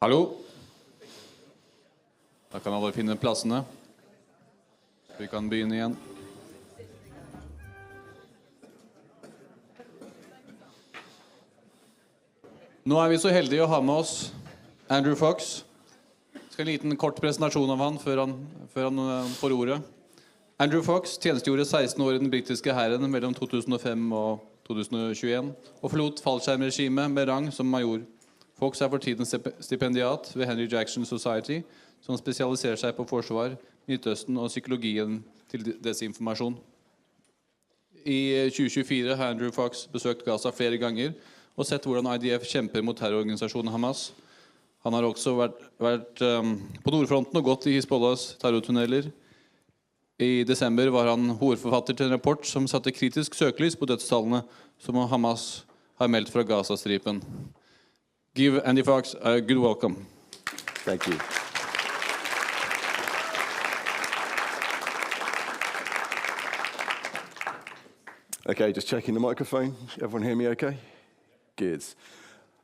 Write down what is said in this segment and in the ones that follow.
Hallo. Da kan alle finne plassene. Vi kan begynne igjen. Nå vi så heldige å ha med oss Andrew Fox. Skal en liten kort presentasjon av han før han får ordet. Andrew Fox tjenestegjorde 16 år i den britiske hæren mellom 2005 og 2021 og forlot fallskjermregimet med rang som major. Fox for tiden stipendiat ved Henry Jackson Society, som spesialiserer seg på forsvar, Midtøsten og psykologien til desinformasjon. I 2024 har Andrew Fox besøkt Gaza flere ganger og sett hvordan IDF kjemper mot terrororganisasjonen Hamas. Han har også vært på Nordfronten og gått i Hizbollahs terrortunneler. I desember var han hovedforfatter til en rapport som satte kritisk søkelys på dødstallene som Hamas har meldt fra Gaza-stripen. Give Andy Fox a good welcome. Thank you. Okay, just checking the microphone. Everyone hear me okay? Good.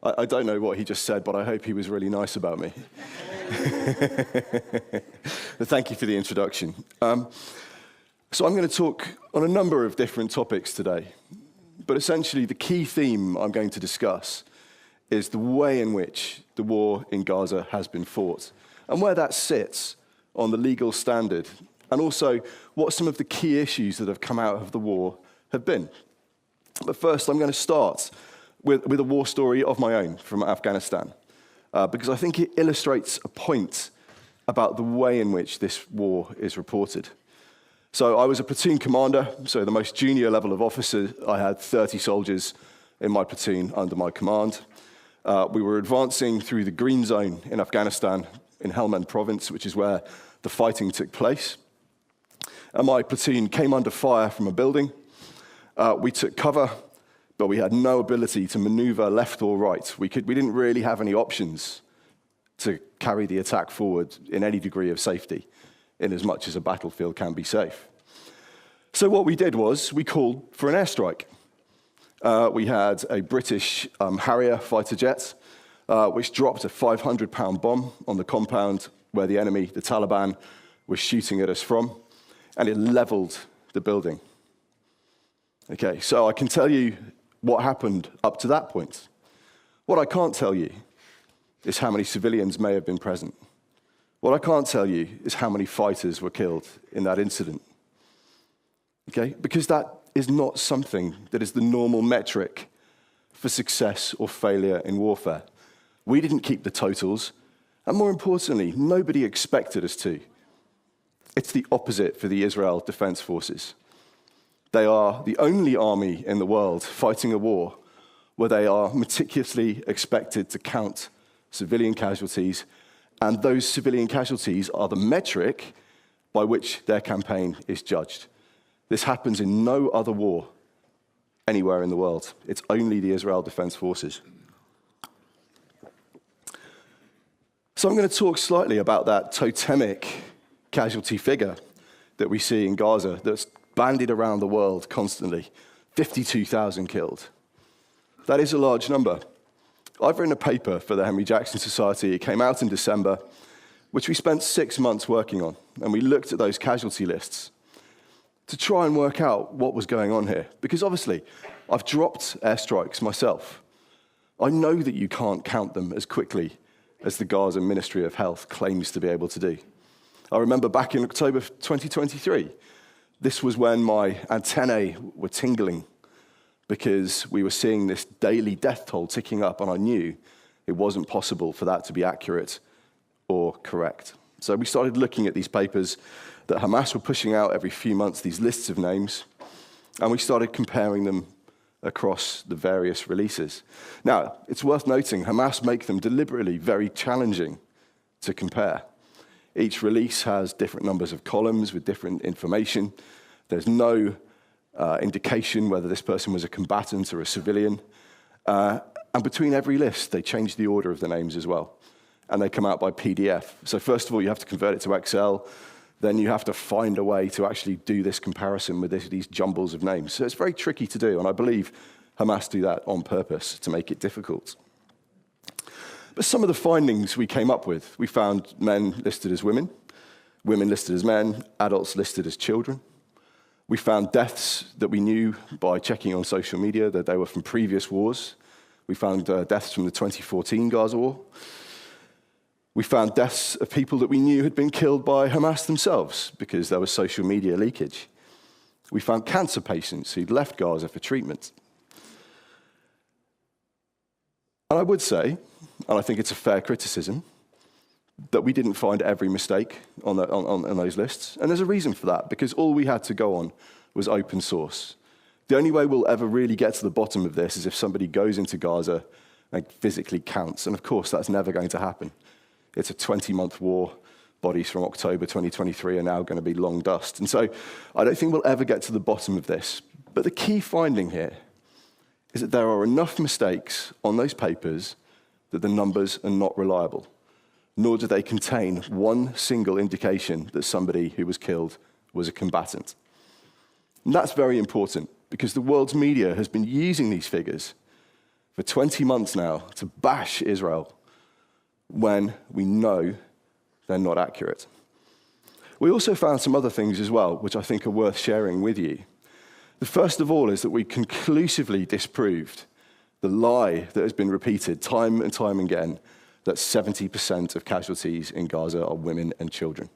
I don't know what he just said, but I hope he was really nice about me. But thank you for the introduction. So I'm going to talk on a number of different topics today, but essentially the key theme I'm going to discuss is the way in which the war in Gaza has been fought and where that sits on the legal standard, and also what some of the key issues that have come out of the war have been. But first, I'm going to start with a war story of my own from Afghanistan, because I think it illustrates a point about the way in which this war is reported. So I was a platoon commander, so the most junior level of officer. I had 30 soldiers in my platoon under my command. We were advancing through the green zone in Afghanistan, in Helmand province, which is where the fighting took place. And my platoon came under fire from a building. We took cover, but we had no ability to maneuver left or right. We didn't really have any options to carry the attack forward in any degree of safety, in as much as a battlefield can be safe. So what we did was we called for an airstrike. We had a British Harrier fighter jet, which dropped a 500-pound bomb on the compound where the enemy, the Taliban, was shooting at us from, and it leveled the building. Okay, so I can tell you what happened up to that point. What I can't tell you is how many civilians may have been present. What I can't tell you is how many fighters were killed in that incident. Okay, because that is not something that is the normal metric for success or failure in warfare. We didn't keep the totals, and more importantly, nobody expected us to. It's the opposite for the Israel Defense Forces. They are the only army in the world fighting a war where they are meticulously expected to count civilian casualties, and those civilian casualties are the metric by which their campaign is judged. This happens in no other war anywhere in the world. It's only the Israel Defense Forces. So I'm going to talk slightly about that totemic casualty figure that we see in Gaza that's bandied around the world constantly. 52,000 killed. That is a large number. I've written a paper for the Henry Jackson Society. It came out in December, which we spent 6 months working on, and we looked at those casualty lists to try and work out what was going on here. Because obviously, I've dropped airstrikes myself. I know that you can't count them as quickly as the Gaza Ministry of Health claims to be able to do. I remember back in October 2023, this was when my antennae were tingling because we were seeing this daily death toll ticking up, and I knew it wasn't possible for that to be accurate or correct. So we started looking at these papers that Hamas were pushing out every few months, these lists of names, and we started comparing them across the various releases. Now, it's worth noting, Hamas make them deliberately very challenging to compare. Each release has different numbers of columns with different information. There's no indication whether this person was a combatant or a civilian. And between every list, they change the order of the names as well. And they come out by PDF. So first of all, you have to convert it to Excel. Then you have to find a way to actually do this comparison with these jumbles of names. So it's very tricky to do, and I believe Hamas do that on purpose to make it difficult. But some of the findings we came up with, we found men listed as women, women listed as men, adults listed as children. We found deaths that we knew by checking on social media that they were from previous wars. We found deaths from the 2014 Gaza war. We found deaths of people that we knew had been killed by Hamas themselves because there was social media leakage. We found cancer patients who'd left Gaza for treatment. And I would say, and I think it's a fair criticism, that we didn't find every mistake on those lists. And there's a reason for that, because all we had to go on was open source. The only way we'll ever really get to the bottom of this is if somebody goes into Gaza and physically counts. And of course, that's never going to happen. It's a 20-month war. Bodies from October 2023 are now going to be long dust. And so I don't think we'll ever get to the bottom of this. But the key finding here is that there are enough mistakes on those papers that the numbers are not reliable, nor do they contain one single indication that somebody who was killed was a combatant. And that's very important, because the world's media has been using these figures for 20 months now to bash Israel when we know they're not accurate. We also found some other things as well, which I think are worth sharing with you. The first of all is that we conclusively disproved the lie that has been repeated time and time again, that 70% of casualties in Gaza are women and children.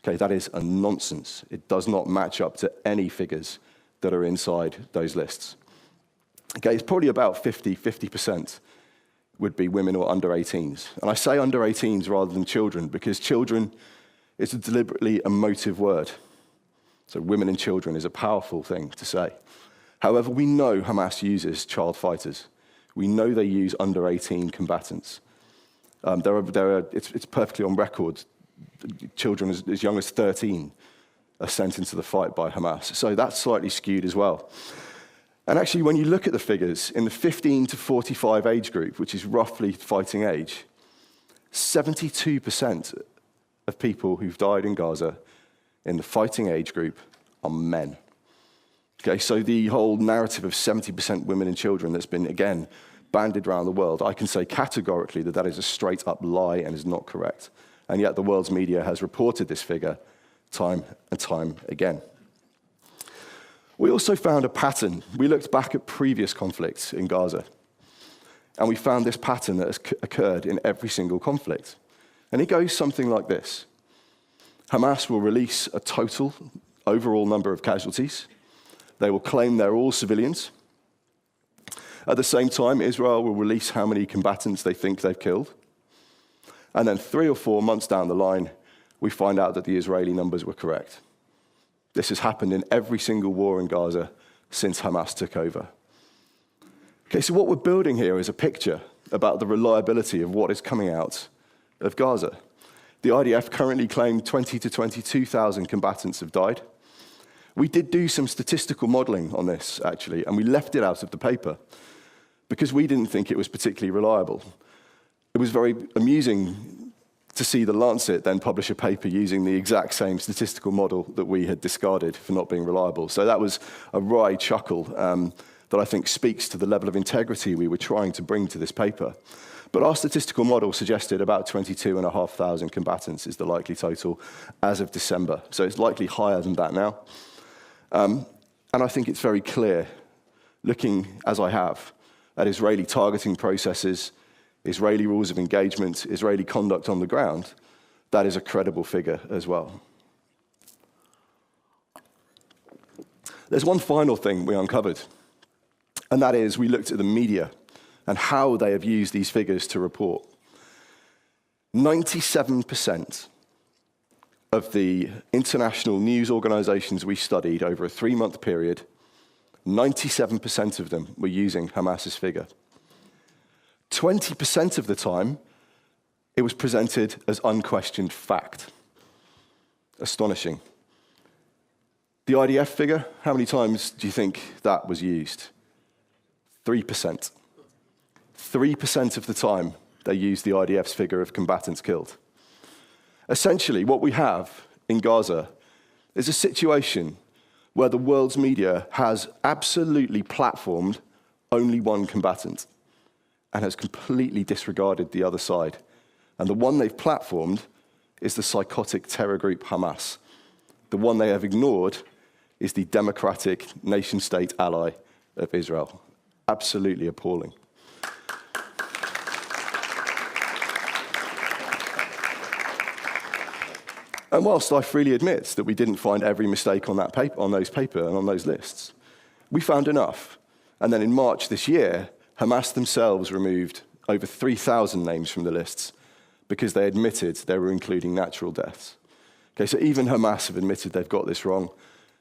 Okay, that is a nonsense. It does not match up to any figures that are inside those lists. Okay, it's probably about 50% would be women or under 18s. And I say under 18s rather than children, because children is a deliberately emotive word. So women and children is a powerful thing to say. However, we know Hamas uses child fighters. We know they use under 18 combatants. It's perfectly on record. Children as young as 13 are sent into the fight by Hamas. So that's slightly skewed as well. And actually, when you look at the figures, in the 15 to 45 age group, which is roughly fighting age, 72% of people who've died in Gaza in the fighting age group are men. Okay, so the whole narrative of 70% women and children that's been, again, bandied around the world, I can say categorically that that is a straight-up lie and is not correct. And yet the world's media has reported this figure time and time again. We also found a pattern. We looked back at previous conflicts in Gaza, and we found this pattern that has occurred in every single conflict. And it goes something like this. Hamas will release a total overall number of casualties. They will claim they're all civilians. At the same time, Israel will release how many combatants they think they've killed. And then 3 or 4 months down the line, we find out that the Israeli numbers were correct. This has happened in every single war in Gaza since Hamas took over. Okay, so what we're building here is a picture about the reliability of what is coming out of Gaza. The IDF currently claim 20 to 22,000 combatants have died. We did do some statistical modeling on this, actually, and we left it out of the paper because we didn't think it was particularly reliable. It was very amusing to see The Lancet then publish a paper using the exact same statistical model that we had discarded for not being reliable. So that was a wry chuckle that I think speaks to the level of integrity we were trying to bring to this paper. But our statistical model suggested about 22,500 combatants is the likely total as of December. So it's likely higher than that now. And I think it's very clear, looking, as I have, at Israeli targeting processes, Israeli rules of engagement, Israeli conduct on the ground, that is a credible figure as well. There's one final thing we uncovered, and that is we looked at the media and how they have used these figures to report. 97% of the international news organizations we studied over a 3-month period, 97% of them were using Hamas's figure. 20% of the time, it was presented as unquestioned fact. Astonishing. The IDF figure, how many times do you think that was used? 3%. 3% of the time, they used the IDF's figure of combatants killed. Essentially, what we have in Gaza is a situation where the world's media has absolutely platformed only one combatant. and has completely disregarded the other side. And the one they've platformed is the psychotic terror group Hamas. The one they have ignored is the democratic nation-state ally of Israel. Absolutely appalling. And whilst I freely admit that we didn't find every mistake on that paper, on those lists, we found enough. And then in March this year, Hamas themselves removed over 3,000 names from the lists because they admitted they were including natural deaths. Okay, so even Hamas have admitted they've got this wrong.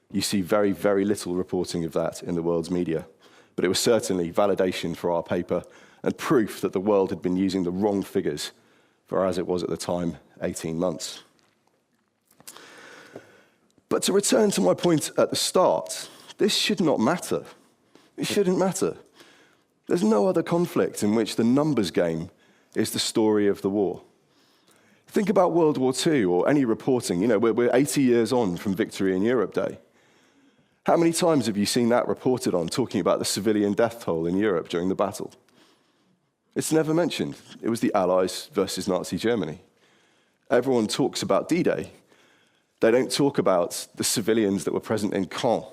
You see very, very little reporting of that in the world's media. But it was certainly validation for our paper and proof that the world had been using the wrong figures for, as it was at the time, 18 months. But to return to my point at the start, this should not matter. It shouldn't matter. There's no other conflict in which the numbers game is the story of the war. Think about World War II or any reporting. You know, we're 80 years on from Victory in Europe Day. How many times have you seen that reported on, talking about the civilian death toll in Europe during the battle? It's never mentioned. It was the Allies versus Nazi Germany. Everyone talks about D-Day. They don't talk about the civilians that were present in Caen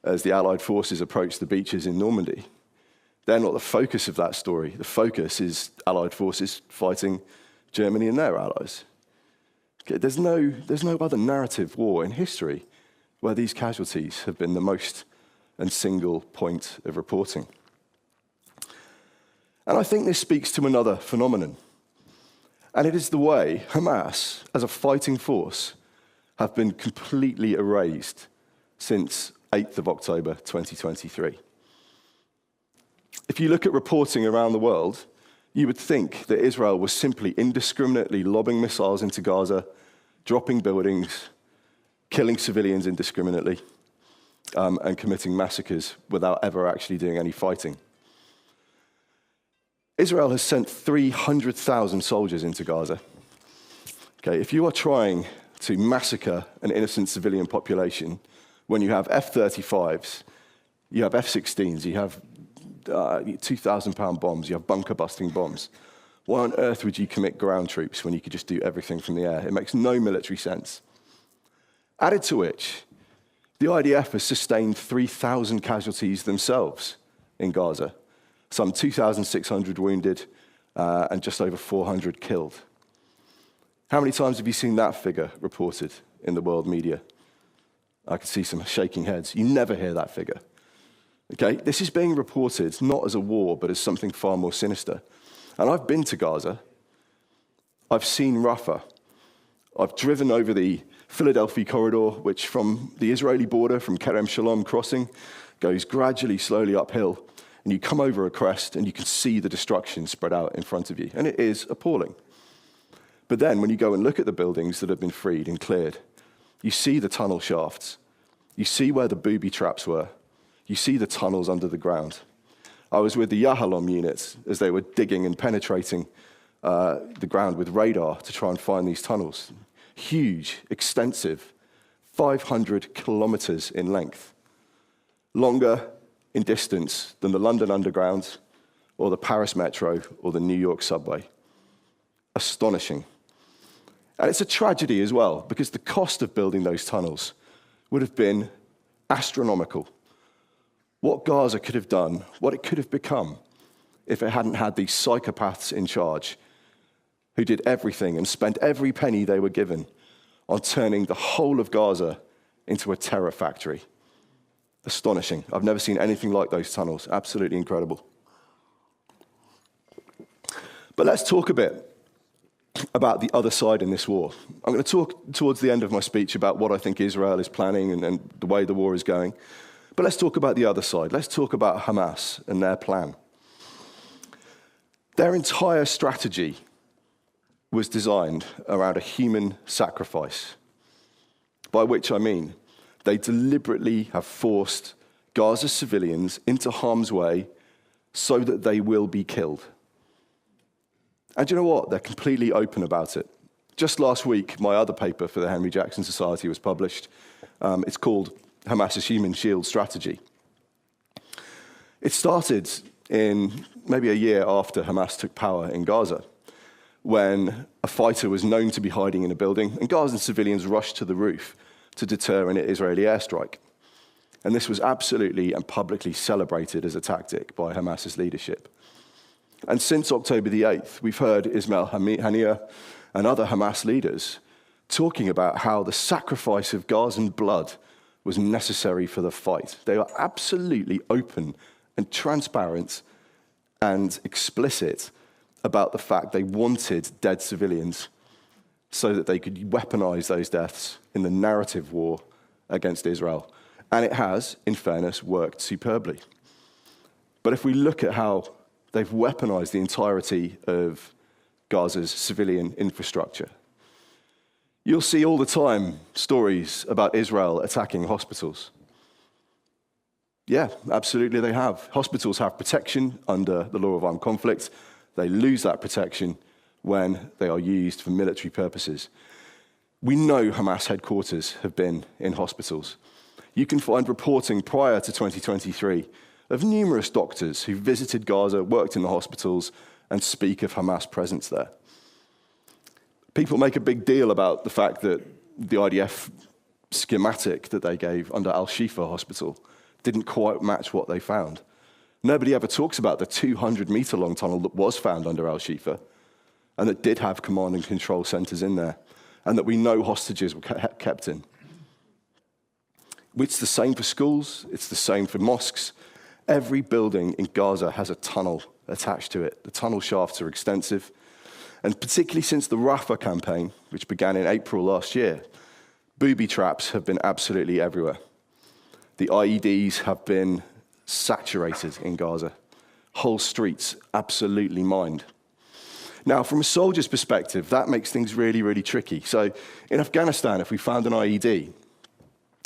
as the Allied forces approached the beaches in Normandy. They're not the focus of that story. The focus is Allied forces fighting Germany and their allies. Okay, there's no other narrative war in history where these casualties have been the most and single point of reporting. And I think this speaks to another phenomenon. And it is the way Hamas, as a fighting force, have been completely erased since 8th of October 2023. If you look at reporting around the world, you would think that Israel was simply indiscriminately lobbing missiles into Gaza, dropping buildings, killing civilians indiscriminately, and committing massacres without ever actually doing any fighting. Israel has sent 300,000 soldiers into Gaza. Okay, if you are trying to massacre an innocent civilian population when you have F-35s, you have F-16s, you have 2,000-pound bombs, you have bunker-busting bombs. Why on earth would you commit ground troops when you could just do everything from the air? It makes no military sense. Added to which, the IDF has sustained 3,000 casualties themselves in Gaza, some 2,600 wounded and just over 400 killed. How many times have you seen that figure reported in the world media? I can see some shaking heads. You never hear that figure. Okay, this is being reported not as a war, but as something far more sinister. And I've been to Gaza. I've seen Rafah. I've driven over the Philadelphia corridor, which from the Israeli border, from Kerem Shalom crossing, goes gradually, slowly uphill. And you come over a crest and you can see the destruction spread out in front of you. And it is appalling. But then when you go and look at the buildings that have been freed and cleared, you see the tunnel shafts. You see where the booby traps were. You see the tunnels under the ground. I was with the Yahalom units as they were digging and penetrating the ground with radar to try and find these tunnels. Huge, extensive, 500 kilometers in length. Longer in distance than the London Underground or the Paris Metro or the New York subway. Astonishing. And it's a tragedy as well, because the cost of building those tunnels would have been astronomical. What Gaza could have done, what it could have become, if it hadn't had these psychopaths in charge who did everything and spent every penny they were given on turning the whole of Gaza into a terror factory. Astonishing. I've never seen anything like those tunnels. Absolutely incredible. But let's talk a bit about the other side in this war. I'm going to talk towards the end of my speech about what I think Israel is planning and the way the war is going. But let's talk about the other side. Let's talk about Hamas and their plan. Their entire strategy was designed around a human sacrifice, by which I mean they deliberately have forced Gaza's civilians into harm's way so that they will be killed. And you know what? They're completely open about it. Just last week, my other paper for the Henry Jackson Society was published. It's called Hamas's Human Shield Strategy. It started in maybe a year after Hamas took power in Gaza, when a fighter was known to be hiding in a building, and Gazan civilians rushed to the roof to deter an Israeli airstrike. And this was absolutely and publicly celebrated as a tactic by Hamas's leadership. And since October the 8th, we've heard Ismail Haniyeh and other Hamas leaders talking about how the sacrifice of Gazan blood was necessary for the fight. They are absolutely open and transparent and explicit about the fact they wanted dead civilians so that they could weaponize those deaths in the narrative war against Israel. And it has, in fairness, worked superbly. But if we look at how they've weaponized the entirety of Gaza's civilian infrastructure, you'll see all the time stories about Israel attacking hospitals. Yeah, absolutely they have. Hospitals have protection under the law of armed conflict. They lose that protection when they are used for military purposes. We know Hamas headquarters have been in hospitals. You can find reporting prior to 2023 of numerous doctors who visited Gaza, worked in the hospitals, and speak of Hamas presence there. People make a big deal about the fact that the IDF schematic that they gave under Al-Shifa Hospital didn't quite match what they found. Nobody ever talks about the 200-meter-long tunnel that was found under Al-Shifa and that did have command and control centers in there, and that we know hostages were kept in. It's the same for schools, it's the same for mosques. Every building in Gaza has a tunnel attached to it. The tunnel shafts are extensive. And particularly since the Rafah campaign, which began in April last year, booby traps have been absolutely everywhere. The IEDs have been saturated in Gaza. Whole streets absolutely mined. Now, from a soldier's perspective, that makes things really, really tricky. So in Afghanistan, if we found an IED,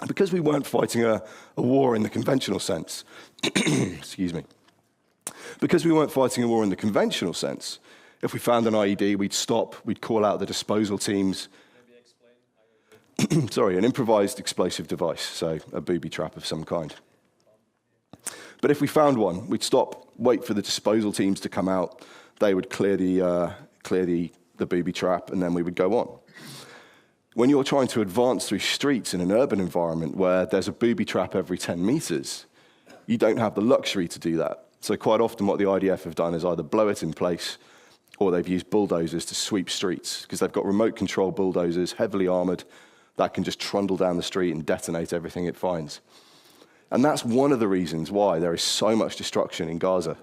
because we weren't fighting a war in the conventional sense, excuse me, because we weren't fighting a war in the conventional sense, if we found an IED, we'd stop, we'd call out the disposal teams. Maybe explain. Sorry, an improvised explosive device, so a booby trap of some kind. But if we found one, we'd stop, wait for the disposal teams to come out. They would clear the booby trap, and then we would go on. When you're trying to advance through streets in an urban environment where there's a booby trap every 10 meters, you don't have the luxury to do that. So quite often what the IDF have done is either blow it in place or they've used bulldozers to sweep streets, because they've got remote control bulldozers, heavily armored, that can just trundle down the street and detonate everything it finds. And that's one of the reasons why there is so much destruction in Gaza,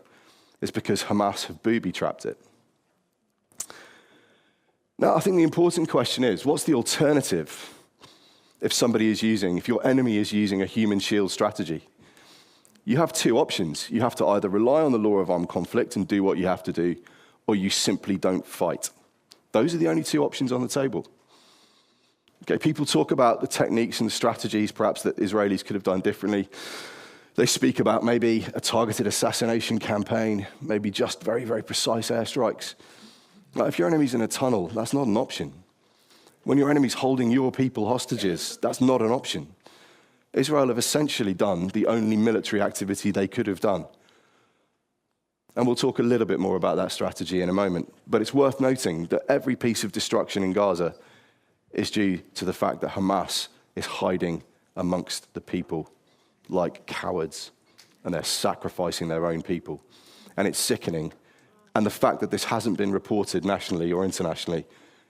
is because Hamas have booby-trapped it. Now, I think the important question is, what's the alternative if your enemy is using a human shield strategy? You have two options. You have to either rely on the law of armed conflict and do what you have to do, or you simply don't fight. Those are the only two options on the table. Okay, people talk about the techniques and the strategies perhaps that Israelis could have done differently. They speak about maybe a targeted assassination campaign, maybe just very, very precise airstrikes. Like if your enemy's in a tunnel, that's not an option. When your enemy's holding your people hostages, that's not an option. Israel have essentially done the only military activity they could have done. And we'll talk a little bit more about that strategy in a moment. But it's worth noting that every piece of destruction in Gaza is due to the fact that Hamas is hiding amongst the people like cowards, and they're sacrificing their own people. And it's sickening. And the fact that this hasn't been reported nationally or internationally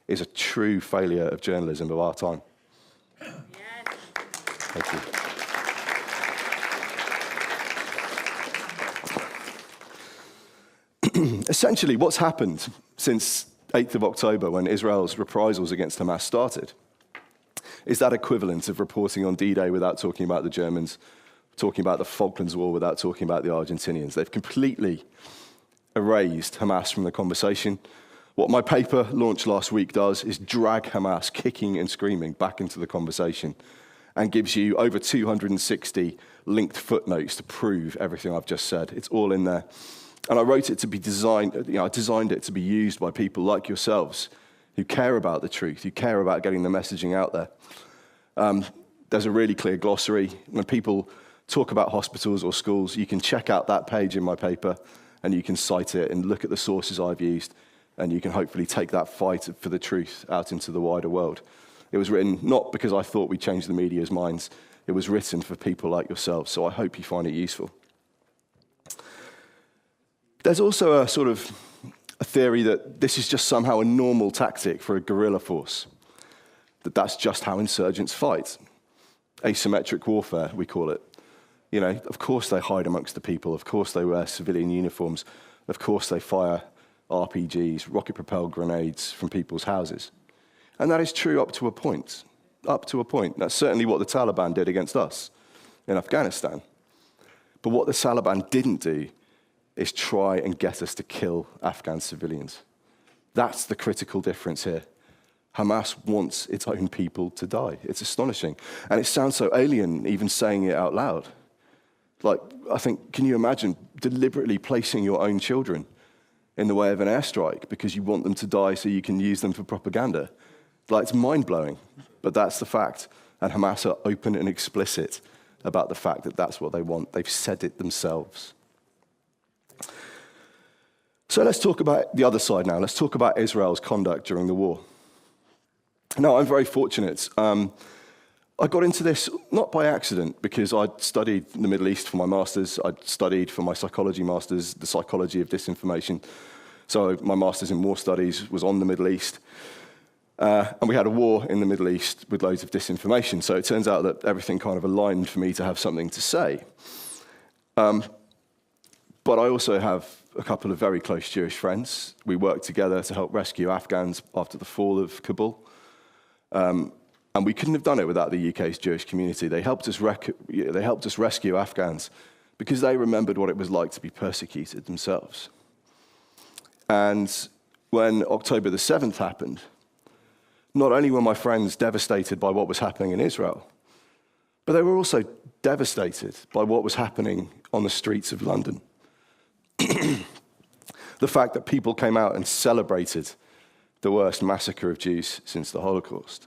is a true failure of journalism of our time. Yes. Thank you. Essentially, what's happened since 8th of October, when Israel's reprisals against Hamas started, is that equivalent of reporting on D-Day without talking about the Germans, talking about the Falklands War without talking about the Argentinians. They've completely erased Hamas from the conversation. What my paper launched last week does is drag Hamas kicking and screaming back into the conversation and gives you over 260 linked footnotes to prove everything I've just said. It's all in there. And I wrote it to be I designed it to be used by people like yourselves who care about the truth, who care about getting the messaging out there. There's a really clear glossary. When people talk about hospitals or schools, you can check out that page in my paper and you can cite it and look at the sources I've used, and you can hopefully take that fight for the truth out into the wider world. It was written not because I thought we'd change the media's minds. It was written for people like yourselves, so I hope you find it useful. There's also a theory that this is just somehow a normal tactic for a guerrilla force, that's just how insurgents fight. Asymmetric warfare, we call it. You know, of course they hide amongst the people, of course they wear civilian uniforms, of course they fire RPGs, rocket-propelled grenades from people's houses. And that is true up to a point. Up to a point. That's certainly what the Taliban did against us in Afghanistan. But what the Taliban didn't do is try and get us to kill Afghan civilians. That's the critical difference here. Hamas wants its own people to die. It's astonishing. And it sounds so alien even saying it out loud. Like, I think, can you imagine deliberately placing your own children in the way of an airstrike because you want them to die so you can use them for propaganda? Like, it's mind-blowing, but that's the fact. And Hamas are open and explicit about the fact that that's what they want. They've said it themselves. So let's talk about the other side now. Let's talk about Israel's conduct during the war. Now, I'm very fortunate. I got into this not by accident, because I'd studied in the Middle East for my master's. I'd studied for my psychology master's, the psychology of disinformation. So my master's in war studies was on the Middle East. And we had a war in the Middle East with loads of disinformation. So it turns out that everything kind of aligned for me to have something to say. But I also have a couple of very close Jewish friends. We worked together to help rescue Afghans after the fall of Kabul. And we couldn't have done it without the UK's Jewish community. They helped us rescue Afghans because they remembered what it was like to be persecuted themselves. And when October the 7th happened, not only were my friends devastated by what was happening in Israel, but they were also devastated by what was happening on the streets of London. The fact that people came out and celebrated the worst massacre of Jews since the Holocaust.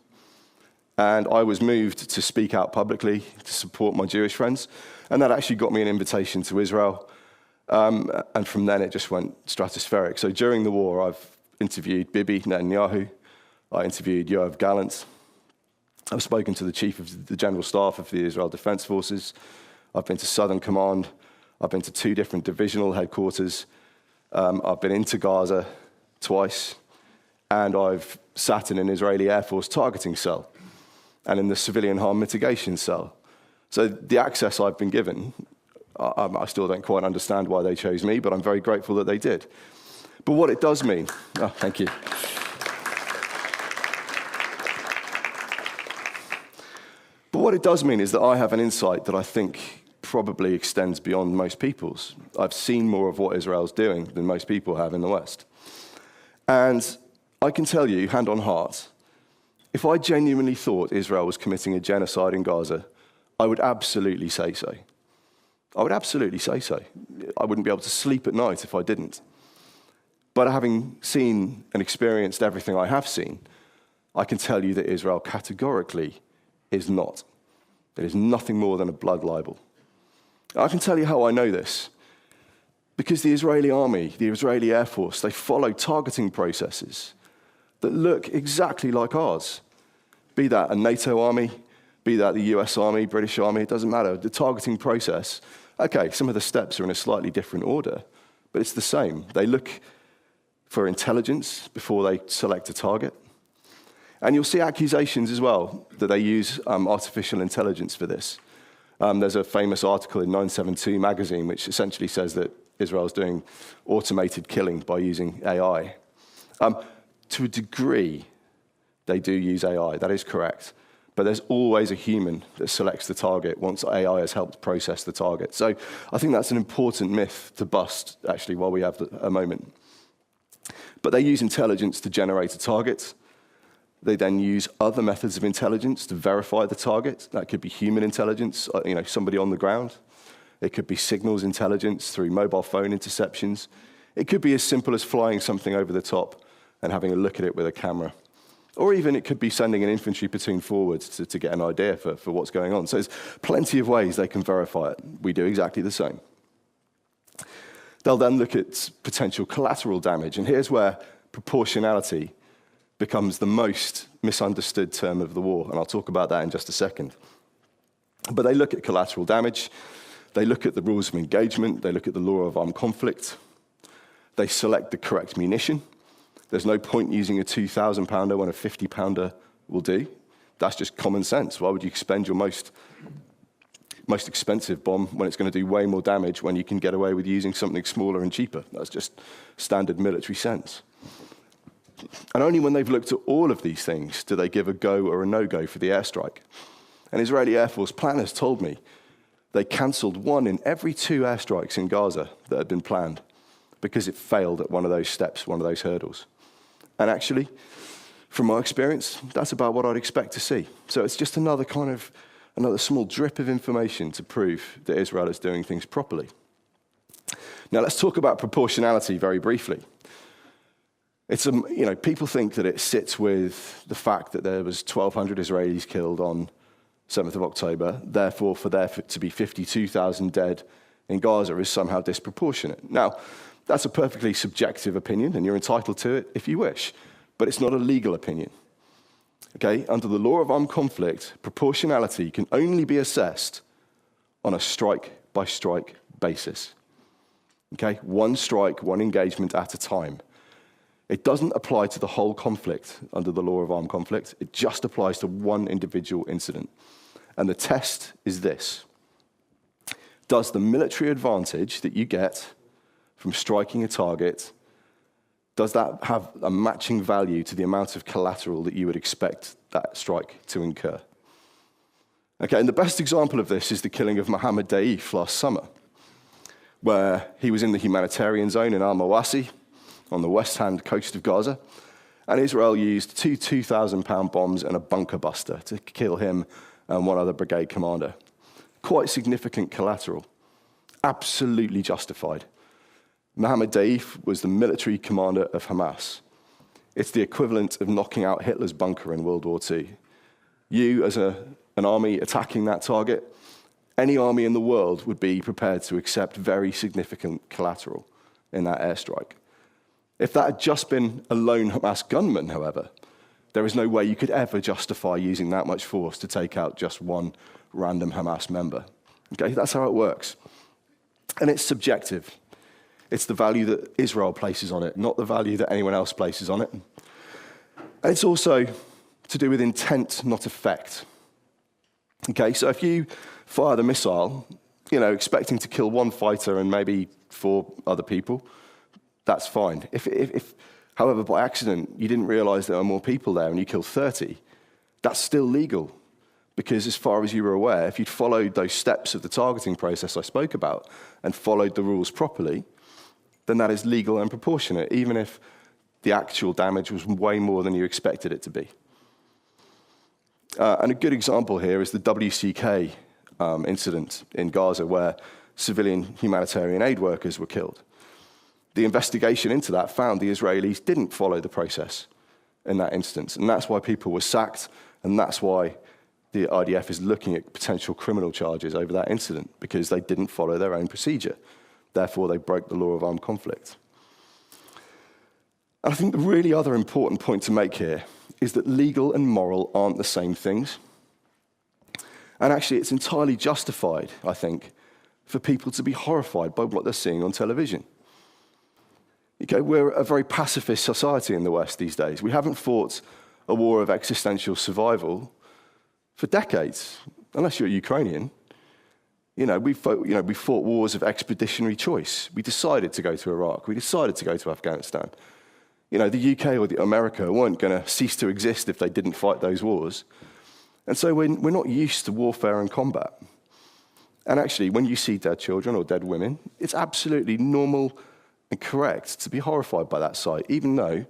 And I was moved to speak out publicly to support my Jewish friends. And that actually got me an invitation to Israel. And from then it just went stratospheric. So during the war, I've interviewed Bibi Netanyahu. I interviewed Yoav Gallant. I've spoken to the chief of the general staff of the Israel Defense Forces. I've been to Southern Command. I've been to 2 different divisional headquarters. I've been into Gaza twice. And I've sat in an Israeli Air Force targeting cell and in the civilian harm mitigation cell. So the access I've been given, I still don't quite understand why they chose me, but I'm very grateful that they did. But what it does mean, thank you. But what it does mean is that I have an insight that I think probably extends beyond most people's. I've seen more of what Israel's doing than most people have in the West. And I can tell you, hand on heart, if I genuinely thought Israel was committing a genocide in Gaza, I would absolutely say so. I would absolutely say so. I wouldn't be able to sleep at night if I didn't. But having seen and experienced everything I have seen, I can tell you that Israel categorically is not. It is nothing more than a blood libel. I can tell you how I know this. Because the Israeli army, the Israeli Air Force, they follow targeting processes that look exactly like ours. Be that a NATO army, be that the US Army, British Army, it doesn't matter. The targeting process, okay, some of the steps are in a slightly different order, but it's the same. They look for intelligence before they select a target. And you'll see accusations as well that they use artificial intelligence for this. There's a famous article in 972 magazine which essentially says that Israel's doing automated killing by using AI. To a degree, they do use AI, that is correct. But there's always a human that selects the target once AI has helped process the target. So I think that's an important myth to bust, actually, while we have a moment. But they use intelligence to generate a target. They then use other methods of intelligence to verify the target. That could be human intelligence, somebody on the ground. It could be signals intelligence through mobile phone interceptions. It could be as simple as flying something over the top and having a look at it with a camera. Or even it could be sending an infantry platoon forwards to get an idea for what's going on. So there's plenty of ways they can verify it. We do exactly the same. They'll then look at potential collateral damage, and here's where proportionality becomes the most misunderstood term of the war, and I'll talk about that in just a second. But they look at collateral damage, they look at the rules of engagement, they look at the law of armed conflict, they select the correct munition. There's no point using a 2,000 pounder when a 50 pounder will do. That's just common sense. Why would you spend your most expensive bomb when it's going to do way more damage when you can get away with using something smaller and cheaper? That's just standard military sense. And only when they've looked at all of these things do they give a go or a no-go for the airstrike. And Israeli Air Force planners told me they cancelled 1 in every 2 airstrikes in Gaza that had been planned because it failed at one of those steps, one of those hurdles. And actually, from my experience, that's about what I'd expect to see. So it's just another small drip of information to prove that Israel is doing things properly. Now let's talk about proportionality very briefly. It's people think that it sits with the fact that there was 1,200 Israelis killed on 7th of October, therefore for there to be 52,000 dead in Gaza is somehow disproportionate. Now, that's a perfectly subjective opinion, and you're entitled to it if you wish, but it's not a legal opinion. Okay, under the law of armed conflict, proportionality can only be assessed on a strike-by-strike basis. Okay, 1 strike, 1 engagement at a time. It doesn't apply to the whole conflict under the law of armed conflict. It just applies to 1 individual incident. And the test is this. Does the military advantage that you get from striking a target, does that have a matching value to the amount of collateral that you would expect that strike to incur? Okay, and the best example of this is the killing of Mohammed Daif last summer, where he was in the humanitarian zone in Al-Mawasi on the west-hand coast of Gaza, and Israel used 2 2,000-pound bombs and a bunker buster to kill him and 1 other brigade commander. Quite significant collateral, absolutely justified. Mohammed Daif was the military commander of Hamas. It's the equivalent of knocking out Hitler's bunker in World War II. You, as an army attacking that target, any army in the world would be prepared to accept very significant collateral in that airstrike. If that had just been a lone Hamas gunman, however, there is no way you could ever justify using that much force to take out just 1 random Hamas member. Okay, that's how it works. And it's subjective. It's the value that Israel places on it, not the value that anyone else places on it. And it's also to do with intent, not effect. Okay, so if you fire the missile, expecting to kill 1 fighter and maybe 4 other people, that's fine. If, however, by accident, you didn't realize there were more people there and you killed 30, that's still legal. Because as far as you were aware, if you'd followed those steps of the targeting process I spoke about and followed the rules properly, then that is legal and proportionate, even if the actual damage was way more than you expected it to be. And a good example here is the WCK incident in Gaza, where civilian humanitarian aid workers were killed. The investigation into that found the Israelis didn't follow the process in that instance, and that's why people were sacked, and that's why the IDF is looking at potential criminal charges over that incident, because they didn't follow their own procedure. Therefore, they broke the law of armed conflict. And I think the really other important point to make here is that legal and moral aren't the same things. And actually, it's entirely justified, I think, for people to be horrified by what they're seeing on television. Okay, we're a very pacifist society in the West these days. We haven't fought a war of existential survival for decades, unless you're Ukrainian. We fought wars of expeditionary choice. We decided to go to Iraq. We decided to go to Afghanistan. The UK or America weren't going to cease to exist if they didn't fight those wars. And so we're not used to warfare and combat. And actually, when you see dead children or dead women, it's absolutely normal and correct to be horrified by that sight, even though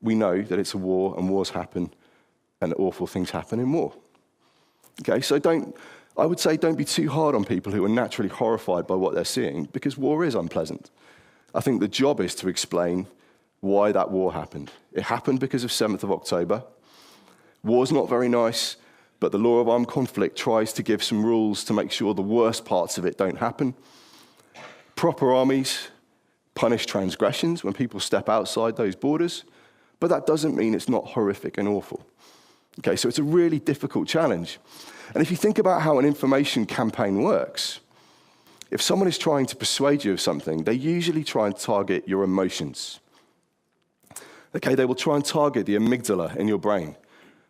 we know that it's a war and wars happen and awful things happen in war. Okay, so I would say don't be too hard on people who are naturally horrified by what they're seeing, because war is unpleasant. I think the job is to explain why that war happened. It happened because of 7th of October. War's not very nice, but the law of armed conflict tries to give some rules to make sure the worst parts of it don't happen. Proper armies punish transgressions when people step outside those borders, but that doesn't mean it's not horrific and awful. Okay, so it's a really difficult challenge. And if you think about how an information campaign works, if someone is trying to persuade you of something, they usually try and target your emotions. Okay, they will try and target the amygdala in your brain,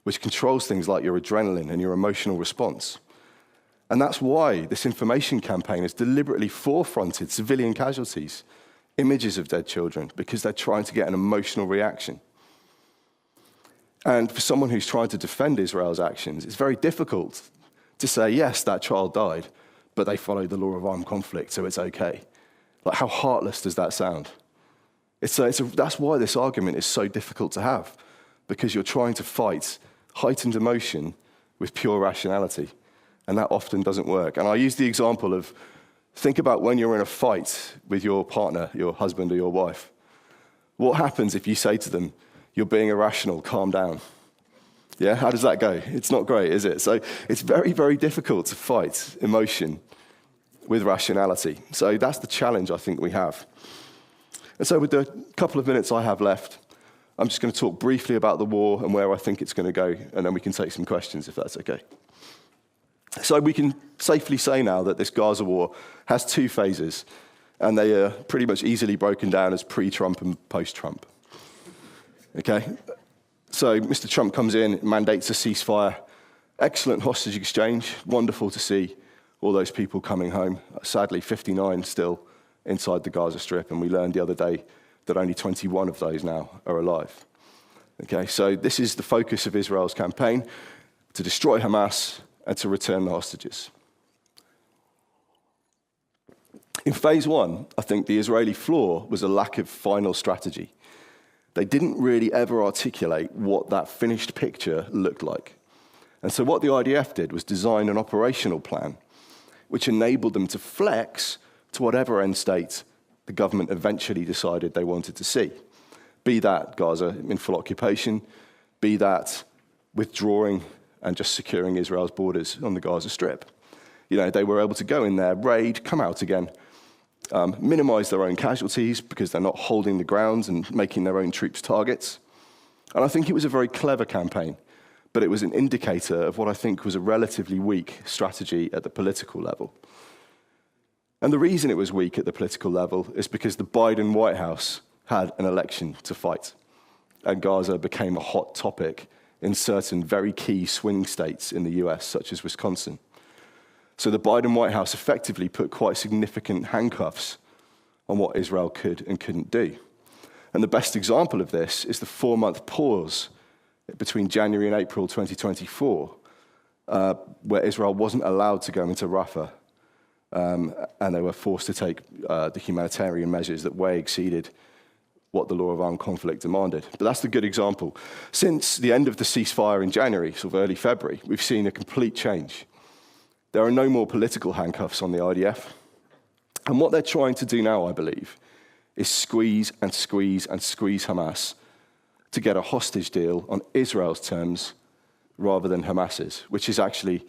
which controls things like your adrenaline and your emotional response. And that's why this information campaign has deliberately forefronted civilian casualties, images of dead children, because they're trying to get an emotional reaction. And for someone who's trying to defend Israel's actions, it's very difficult to say, yes, that child died, but they followed the law of armed conflict, so it's okay. Like, how heartless does that sound? That's why this argument is so difficult to have, because you're trying to fight heightened emotion with pure rationality, and that often doesn't work. And I use the example of, think about when you're in a fight with your partner, your husband or your wife. What happens if you say to them, you're being irrational, calm down? Yeah, how does that go? It's not great, is it? So it's very, very difficult to fight emotion with rationality. So that's the challenge I think we have. And so with the couple of minutes I have left, I'm just going to talk briefly about the war and where I think it's going to go, and then we can take some questions if that's okay. So we can safely say now that this Gaza war has two phases, and they are pretty much easily broken down as pre-Trump and post-Trump. Okay? So Mr. Trump comes in, mandates a ceasefire, excellent hostage exchange, wonderful to see all those people coming home. Sadly, 59 still inside the Gaza Strip, and we learned the other day that only 21 of those now are alive. Okay, so this is the focus of Israel's campaign, to destroy Hamas and to return the hostages. In phase one, I think the Israeli flaw was a lack of final strategy. They didn't really ever articulate what that finished picture looked like. And so what the IDF did was design an operational plan which enabled them to flex to whatever end state the government eventually decided they wanted to see. Be that Gaza in full occupation, be that withdrawing and just securing Israel's borders on the Gaza Strip. You know, they were able to go in there, raid, come out again, minimize their own casualties because they're not holding the ground and making their own troops targets. And I think it was a very clever campaign, but it was an indicator of what I think was a relatively weak strategy at the political level. And the reason it was weak at the political level is because the Biden White House had an election to fight, and Gaza became a hot topic in certain very key swing states in the US, such as Wisconsin. So the Biden White House effectively put quite significant handcuffs on what Israel could and couldn't do. And the best example of this is the 4-month pause between January and April 2024, where Israel wasn't allowed to go into Rafah, and they were forced to take the humanitarian measures that way exceeded what the law of armed conflict demanded. But that's the good example. Since the end of the ceasefire in January, sort of early February, we've seen a complete change. There are no more political handcuffs on the IDF. And what they're trying to do now, I believe, is squeeze and squeeze and squeeze Hamas to get a hostage deal on Israel's terms rather than Hamas's, which is actually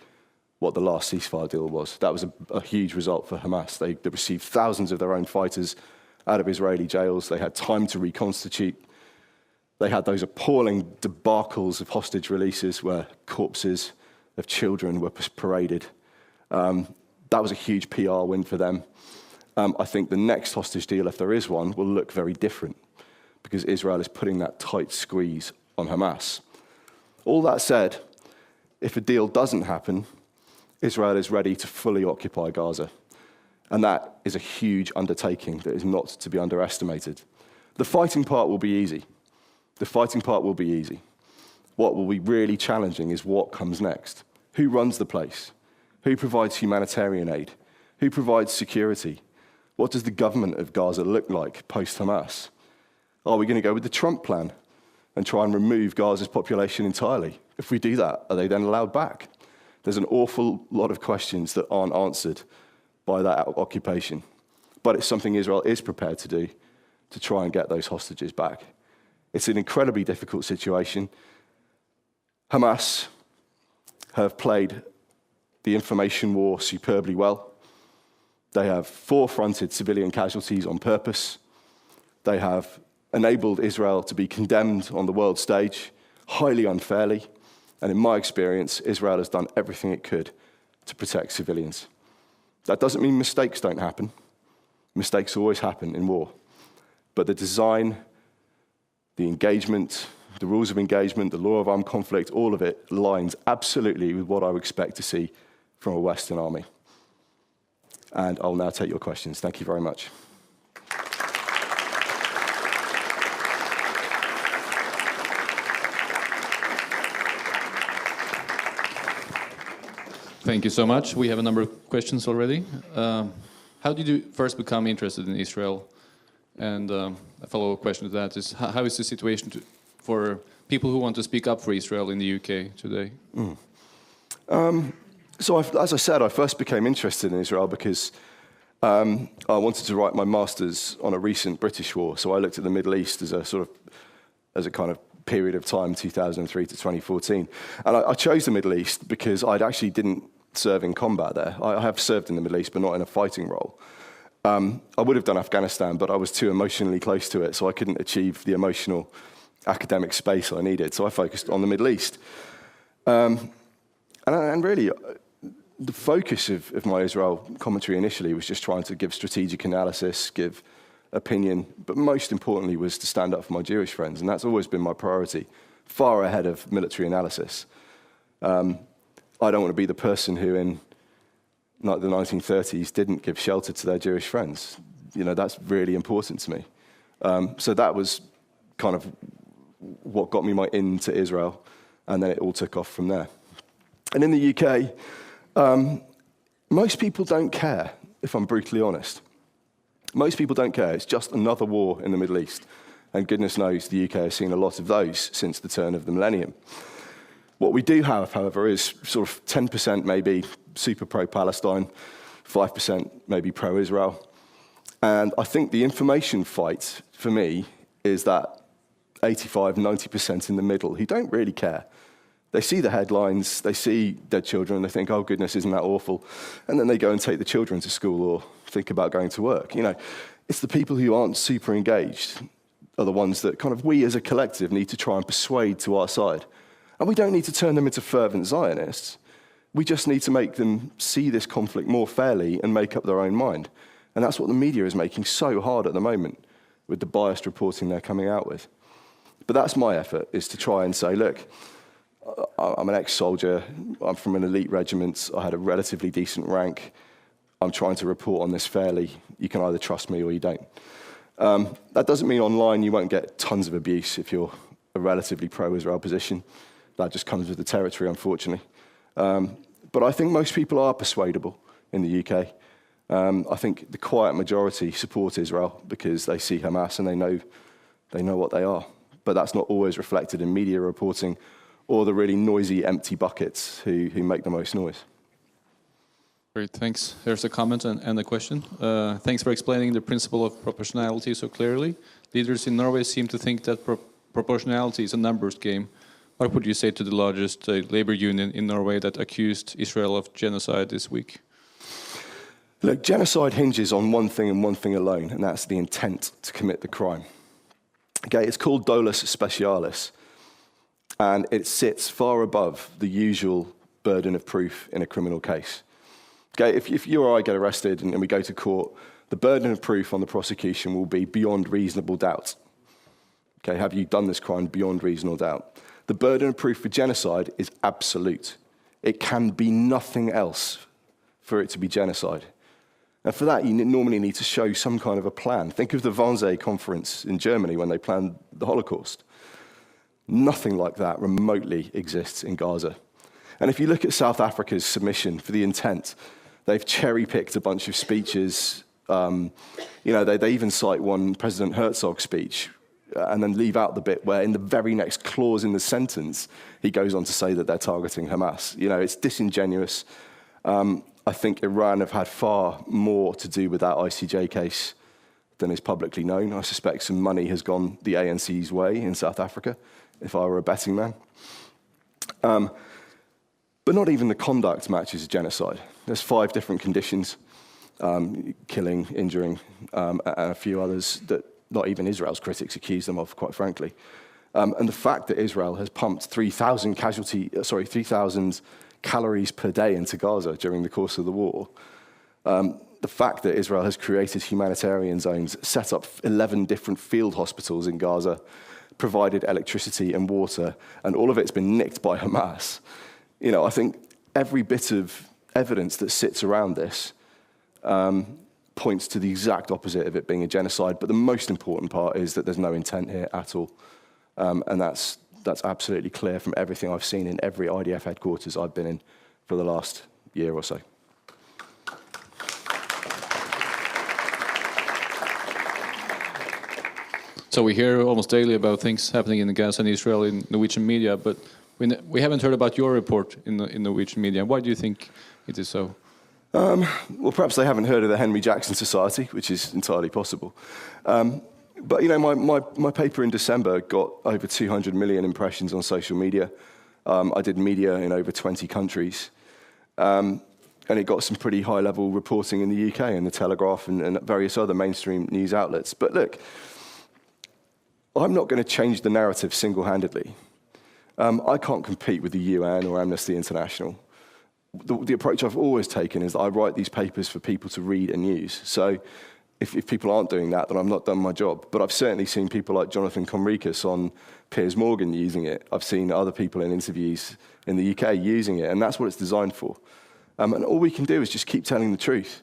what the last ceasefire deal was. That was a huge result for Hamas. They received thousands of their own fighters out of Israeli jails. They had time to reconstitute. They had those appalling debacles of hostage releases where corpses of children were paraded. That was a huge PR win for them. I think the next hostage deal, if there is one, will look very different because Israel is putting that tight squeeze on Hamas. All that said, if a deal doesn't happen, Israel is ready to fully occupy Gaza. And that is a huge undertaking that is not to be underestimated. The fighting part will be easy. The fighting part will be easy. What will be really challenging is what comes next. Who runs the place? Who provides humanitarian aid? Who provides security? What does the government of Gaza look like post-Hamas? Are we going to go with the Trump plan and try and remove Gaza's population entirely? If we do that, are they then allowed back? There's an awful lot of questions that aren't answered by that occupation. But it's something Israel is prepared to do to try and get those hostages back. It's an incredibly difficult situation. Hamas have played the information war superbly well. They have forefronted civilian casualties on purpose. They have enabled Israel to be condemned on the world stage, highly unfairly. And in my experience, Israel has done everything it could to protect civilians. That doesn't mean mistakes don't happen. Mistakes always happen in war. But the design, the engagement, the rules of engagement, the law of armed conflict, all of it aligns absolutely with what I would expect to see from a Western army. And I'll now take your questions. Thank you very much. Thank you so much. We have a number of questions already. How did you first become interested in Israel? And a follow-up question to that is, how is the situation for people who want to speak up for Israel in the UK today? So as I said, I first became interested in Israel because I wanted to write my master's on a recent British war. So I looked at the Middle East as a kind of period of time, 2003 to 2014. And I chose the Middle East because I actually didn't serve in combat there. I have served in the Middle East, but not in a fighting role. I would have done Afghanistan, but I was too emotionally close to it, so I couldn't achieve the emotional academic space I needed. So I focused on the Middle East. And really, the focus of my Israel commentary initially was just trying to give strategic analysis, give opinion, but most importantly was to stand up for my Jewish friends, and that's always been my priority, far ahead of military analysis. I don't want to be the person who in the 1930s didn't give shelter to their Jewish friends. You know, that's really important to me. So that was kind of what got me into Israel, and then it all took off from there. And in the UK, most people don't care, if I'm brutally honest. Most people don't care. It's just another war in the Middle East. And goodness knows the UK has seen a lot of those since the turn of the millennium. What we do have, however, is sort of 10% maybe super pro-Palestine, 5% maybe pro-Israel. And I think the information fight, for me, is that 85, 90% in the middle who don't really care. They see the headlines, they see dead children, and they think, oh goodness, isn't that awful? And then they go and take the children to school or think about going to work. You know, it's the people who aren't super engaged are the ones that kind of we as a collective need to try and persuade to our side. And we don't need to turn them into fervent Zionists. We just need to make them see this conflict more fairly and make up their own mind. And that's what the media is making so hard at the moment with the biased reporting they're coming out with. But that's my effort, is to try and say, look, I'm an ex-soldier, I'm from an elite regiment, I had a relatively decent rank, I'm trying to report on this fairly, you can either trust me or you don't. That doesn't mean online you won't get tons of abuse if you're a relatively pro-Israel position. That just comes with the territory, unfortunately. But I think most people are persuadable in the UK. I think the quiet majority support Israel because they see Hamas and they know what they are. But that's not always reflected in media reporting or the really noisy, empty buckets who make the most noise. Great, thanks. There's a comment and a question. Thanks for explaining the principle of proportionality so clearly. Leaders in Norway seem to think that proportionality is a numbers game. What would you say to the largest labor union in Norway that accused Israel of genocide this week? Look, genocide hinges on one thing and one thing alone, and that's the intent to commit the crime. Okay, it's called dolus specialis, and it sits far above the usual burden of proof in a criminal case. Okay, if you or I get arrested and we go to court, the burden of proof on the prosecution will be beyond reasonable doubt. Okay, have you done this crime beyond reasonable doubt? The burden of proof for genocide is absolute. It can be nothing else for it to be genocide. And for that, you normally need to show some kind of a plan. Think of the Wannsee conference in Germany when they planned the Holocaust. Nothing like that remotely exists in Gaza. And if you look at South Africa's submission for the intent, they've cherry-picked a bunch of speeches. They even cite one President Herzog speech and then leave out the bit where in the very next clause in the sentence, he goes on to say that they're targeting Hamas. You know, it's disingenuous. I think Iran have had far more to do with that ICJ case than is publicly known. I suspect some money has gone the ANC's way in South Africa, if I were a betting man. But not even the conduct matches genocide. There's 5 different conditions, killing, injuring, and a few others that not even Israel's critics accuse them of, quite frankly. And the fact that Israel has pumped 3,000 calories per day into Gaza during the course of the war, the fact that Israel has created humanitarian zones, set up 11 different field hospitals in Gaza, provided electricity and water, and all of it's been nicked by Hamas. You know, I think every bit of evidence that sits around this points to the exact opposite of it being a genocide, but the most important part is that there's no intent here at all. And that's absolutely clear from everything I've seen in every IDF headquarters I've been in for the last year or so. So we hear almost daily about things happening in Gaza and Israel in Norwegian media, but we haven't heard about your report in Norwegian media. Why do you think it is so? Well, perhaps they haven't heard of the Henry Jackson Society, which is entirely possible. But, you know, my paper in December got over 200 million impressions on social media. I did media in over 20 countries. And it got some pretty high-level reporting in the UK and the Telegraph and various other mainstream news outlets. But look, I'm not going to change the narrative single-handedly. I can't compete with the UN or Amnesty International. The approach I've always taken is that I write these papers for people to read and use. So if people aren't doing that, then I've not done my job. But I've certainly seen people like Jonathan Conricus on Piers Morgan using it. I've seen other people in interviews in the UK using it, and that's what it's designed for. And all we can do is just keep telling the truth.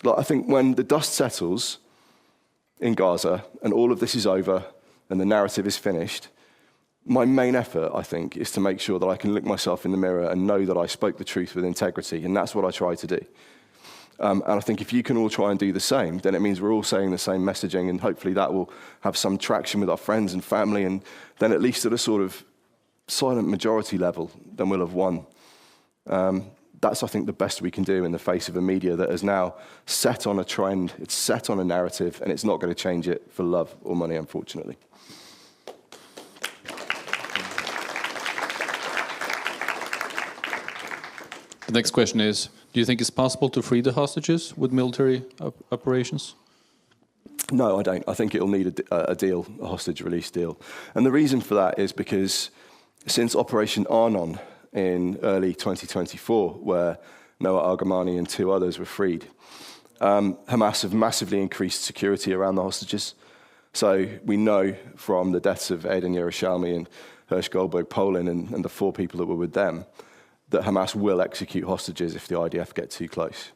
Like, I think when the dust settles in Gaza and all of this is over and the narrative is finished, my main effort, I think, is to make sure that I can look myself in the mirror and know that I spoke the truth with integrity, and that's what I try to do. And I think if you can all try and do the same, then it means we're all saying the same messaging, and hopefully that will have some traction with our friends and family, and then at least at a sort of silent majority level, then we'll have won. That's, I think, the best we can do in the face of a media that is now set on a trend, it's set on a narrative, and it's not going to change it for love or money, unfortunately. The next question is, do you think it's possible to free the hostages with military operations? No, I don't. I think it'll need a deal, a hostage release deal. And the reason for that is because since Operation Arnon in early 2024, where Noah Argamani and 2 others were freed, Hamas have massively increased security around the hostages. So we know from the deaths of Aiden Yerushalmi and Hersh Goldberg Polin and the 4 people that were with them, that Hamas will execute hostages if the IDF get too close.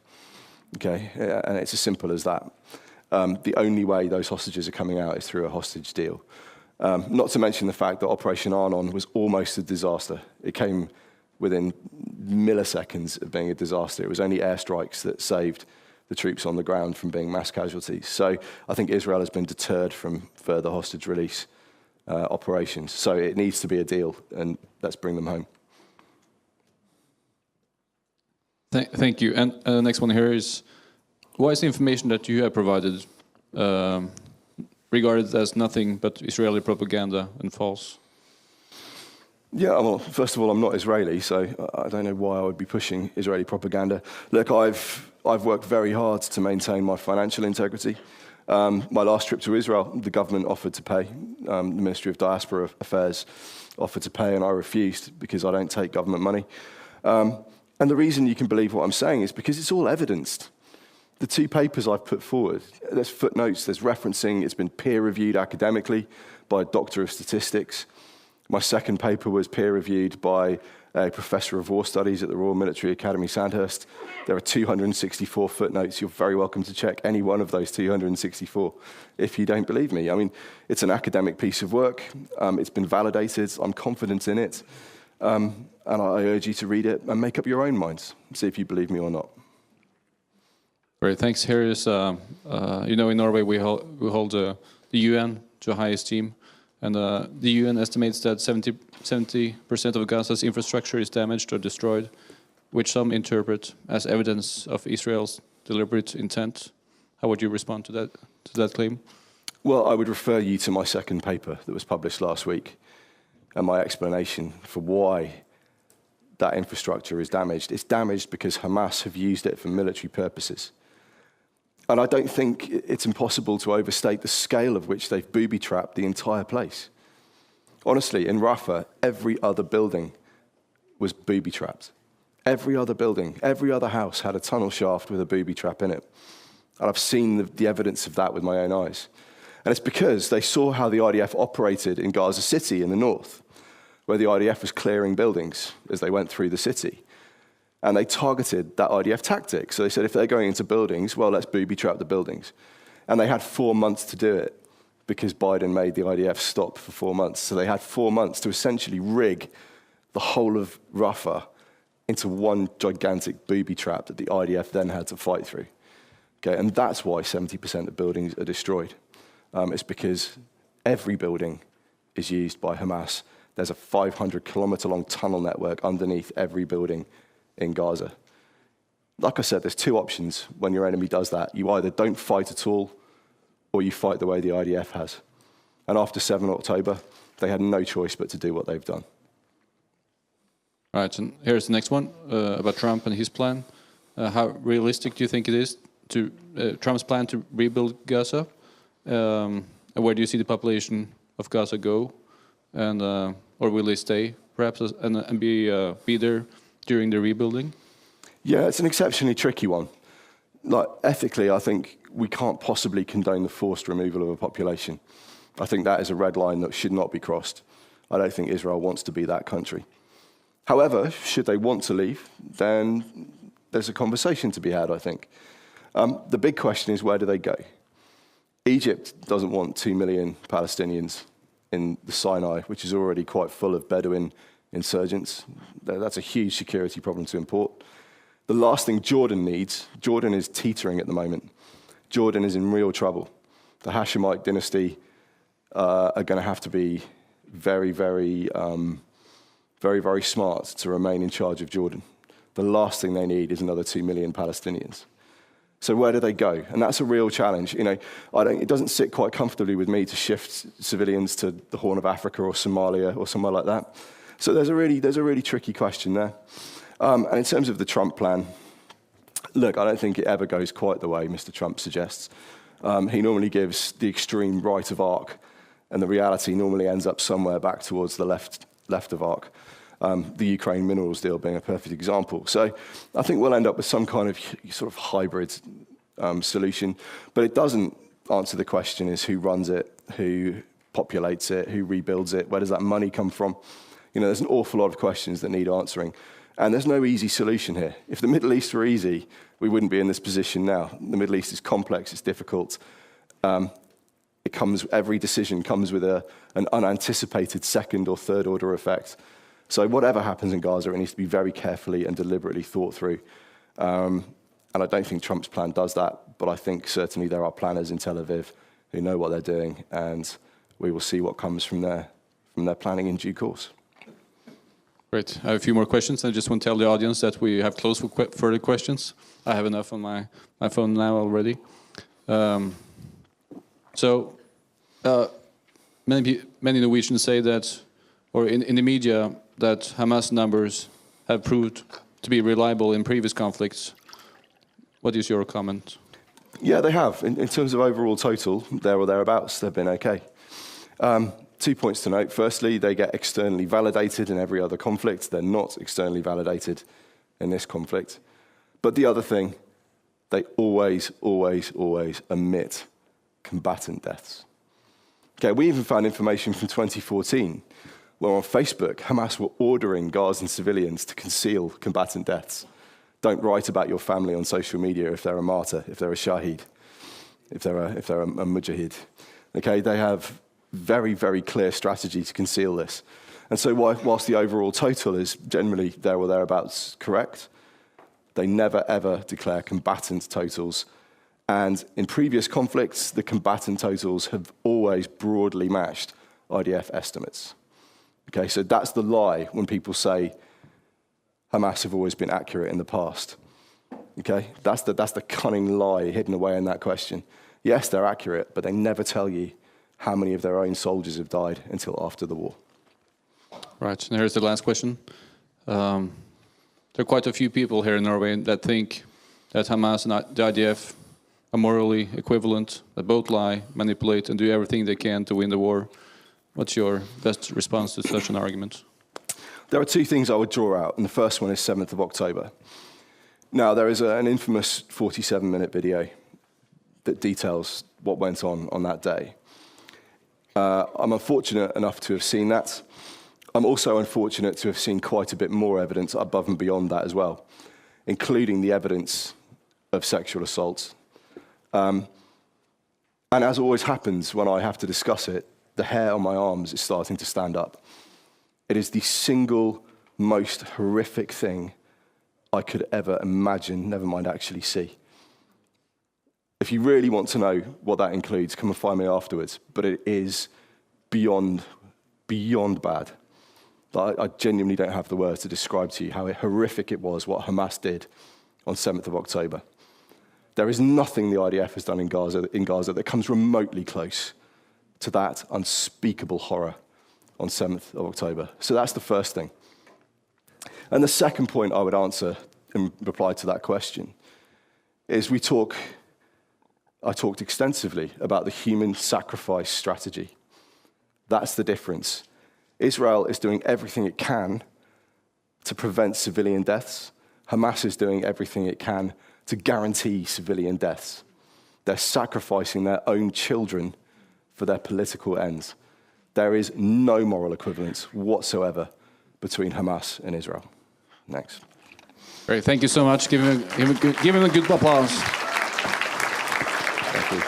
Okay, and it's as simple as that. The only way those hostages are coming out is through a hostage deal. Not to mention the fact that Operation Arnon was almost a disaster. It came within milliseconds of being a disaster. It was only airstrikes that saved the troops on the ground from being mass casualties. So I think Israel has been deterred from further hostage release operations. So it needs to be a deal, and let's bring them home. Thank you. And the next one here is, why is the information that you have provided regarded as nothing but Israeli propaganda and false? Yeah, well, first of all, I'm not Israeli, so I don't know why I would be pushing Israeli propaganda. Look, I've worked very hard to maintain my financial integrity. My last trip to Israel, the government offered to pay. The Ministry of Diaspora Affairs offered to pay, and I refused because I don't take government money. And the reason you can believe what I'm saying is because it's all evidenced. The 2 papers I've put forward, there's footnotes, there's referencing, it's been peer-reviewed academically by a doctor of statistics. My second paper was peer-reviewed by a professor of war studies at the Royal Military Academy, Sandhurst. There are 264 footnotes. You're very welcome to check any one of those 264 if you don't believe me. I mean, it's an academic piece of work. It's been validated. I'm confident in it. And I urge you to read it and make up your own minds, see if you believe me or not. Great, thanks. Here is, you know, in Norway we hold the UN to a high esteem, and the UN estimates that 70% of Gaza's infrastructure is damaged or destroyed, which some interpret as evidence of Israel's deliberate intent. How would you respond to that claim? Well, I would refer you to my second paper that was published last week, and my explanation for why that infrastructure is damaged. It's damaged because Hamas have used it for military purposes. And I don't think it's impossible to overstate the scale of which they've booby-trapped the entire place. Honestly, in Rafah, every other building was booby-trapped. Every other building, every other house had a tunnel shaft with a booby trap in it. And I've seen the evidence of that with my own eyes. And it's because they saw how the IDF operated in Gaza City in the north, where the IDF was clearing buildings as they went through the city. And they targeted that IDF tactic. So they said, if they're going into buildings, well, let's booby-trap the buildings. And they had 4 months to do it because Biden made the IDF stop for 4 months. So they had 4 months to essentially rig the whole of Rafah into one gigantic booby trap that the IDF then had to fight through. Okay, and that's why 70% of buildings are destroyed. It's because every building is used by Hamas. There's a 500-kilometer-long tunnel network underneath every building in Gaza. Like I said, there's two options when your enemy does that. You either don't fight at all, or you fight the way the IDF has. And after 7 October, they had no choice but to do what they've done. All right, and here's the next one about Trump and his plan. How realistic do you think it is to Trump's plan to rebuild Gaza? And where do you see the population of Gaza go? And or will they stay, perhaps, and be there during the rebuilding? Yeah, it's an exceptionally tricky one. Like, ethically, I think we can't possibly condone the forced removal of a population. I think that is a red line that should not be crossed. I don't think Israel wants to be that country. However, should they want to leave, then there's a conversation to be had, I think. The big question is, where do they go? Egypt doesn't want 2 million Palestinians in the Sinai, which is already quite full of Bedouin insurgents. That's a huge security problem to import. The last thing Jordan needs, Jordan is teetering at the moment. Jordan is in real trouble. The Hashemite dynasty are going to have to be very, very smart to remain in charge of Jordan. The last thing they need is another 2 million Palestinians. So where do they go? And that's a real challenge. You know, it doesn't sit quite comfortably with me to shift civilians to the Horn of Africa or Somalia or somewhere like that. So there's a really tricky question there. And in terms of the Trump plan, look, I don't think it ever goes quite the way Mr. Trump suggests. He normally gives the extreme right of arc, and the reality normally ends up somewhere back towards the left of arc. The Ukraine minerals deal being a perfect example. So I think we'll end up with some kind of sort of hybrid solution, but it doesn't answer the question is who runs it, who populates it, who rebuilds it, where does that money come from? You know, there's an awful lot of questions that need answering, and there's no easy solution here. If the Middle East were easy, we wouldn't be in this position now. The Middle East is complex, it's difficult. Every decision comes with an unanticipated second or third order effect. So whatever happens in Gaza, it needs to be very carefully and deliberately thought through. And I don't think Trump's plan does that, but I think certainly there are planners in Tel Aviv who know what they're doing, and we will see what comes from their planning in due course. Great. I have a few more questions. I just want to tell the audience that we have closed for further questions. I have enough on my phone now already. Many Norwegians say that, or in the media, that Hamas numbers have proved to be reliable in previous conflicts. What is your comment? Yeah, they have. In terms of overall total, there or thereabouts, they've been okay. 2 points to note. Firstly, they get externally validated in every other conflict. They're not externally validated in this conflict. But the other thing, they always omit combatant deaths. Okay, we even found information from 2014 where on Facebook, Hamas were ordering Gazan civilians to conceal combatant deaths. Don't write about your family on social media if they're a martyr, if they're a shaheed, if they're a mujahid. Okay, they have very clear strategy to conceal this. And so whilst the overall total is generally there or thereabouts correct, they never ever declare combatant totals. And in previous conflicts, the combatant totals have always broadly matched IDF estimates. Okay, so that's the lie when people say Hamas have always been accurate in the past. Okay, that's the cunning lie hidden away in that question. Yes, they're accurate, but they never tell you how many of their own soldiers have died until after the war. Right, and here's the last question. there are quite a few people here in Norway that think that Hamas and the IDF are morally equivalent, that both lie, manipulate, and do everything they can to win the war. What's your best response to such an argument? There are two things I would draw out, and the first one is 7th of October. Now, there is an infamous 47-minute video that details what went on that day. I'm unfortunate enough to have seen that. I'm also unfortunate to have seen quite a bit more evidence above and beyond that as well, including the evidence of sexual assaults. And as always happens when I have to discuss it, the hair on my arms is starting to stand up. It is the single most horrific thing I could ever imagine, never mind actually see. If you really want to know what that includes, come and find me afterwards. But it is beyond bad. I genuinely don't have the words to describe to you how horrific it was what Hamas did on 7th of October. There is nothing the IDF has done in Gaza that comes remotely close to that unspeakable horror on 7th of October. So that's the first thing. And the second point I would answer in reply to that question is I talked extensively about the human sacrifice strategy. That's the difference. Israel is doing everything it can to prevent civilian deaths. Hamas is doing everything it can to guarantee civilian deaths. They're sacrificing their own children for their political ends. There is no moral equivalence whatsoever between Hamas and Israel. Next. Great, thank you so much. Give him a good applause. Thank you.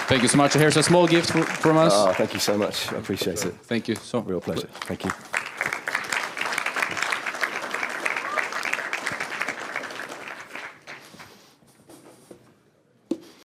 Thank you so much. Here's a small gift from us. Oh, thank you so much. I appreciate it. Thank you. Real pleasure. Thank you.